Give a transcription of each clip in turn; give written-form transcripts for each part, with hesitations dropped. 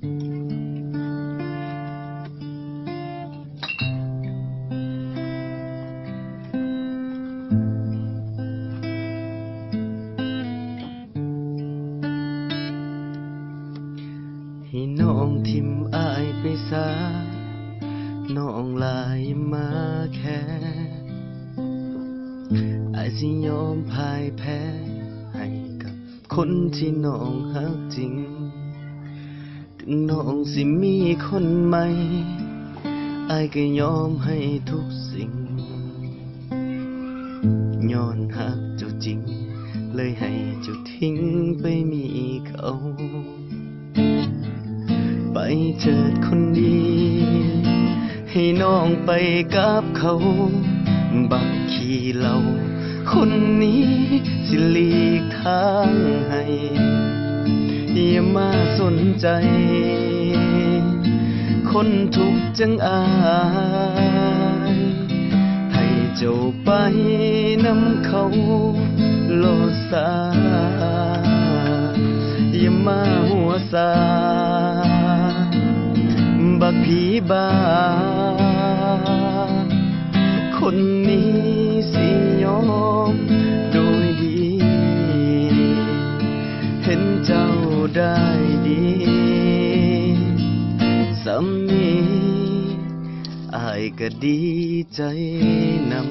ให้น้องทิมอายไปซาน้องลายมาแค่อายสิยอมพ่ายแพ้ให้กับคนที่น้องฮักจริงถึงน้องสิมีคนใหม่อายก็ยอมให้ทุกสิ่งย้อนฮักเจ้าจริงเลยให้เจ้าทิ้งไปมีเขาไปเถิดคนดีให้น้องไปกับเขาบักขี้เหล้าคนนี้สิหลีกทางให้อย่ามาสนใจคนทุกข์จังอายให้เจ้าไปนำเขาโลดสาอย่ามาหัวซาบักผีบ้าคนนี้สิยอมโดยดีเห็นเจ้าได้ดีสำนี้อายก็ดีใจนำ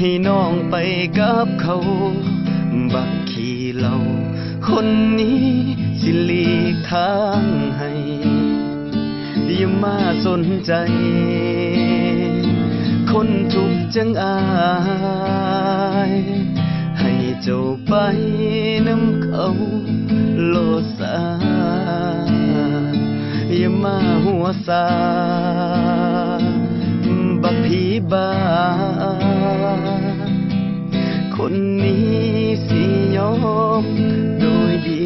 ให้น้องไปกับเขาบักขี้เหล้าคนนี้สิหลีกทางให้อย่ามาสนใจคนทุกข์จังอายให้เจ้าไปนำเขาโลดสาอย่ามาหัวซาบักผีบ้าคนนี้สิยอมโดยดี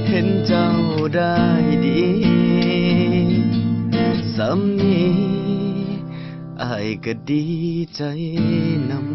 เห็นเจ้าได้ดีสำนี้อายก็ดีใจนำ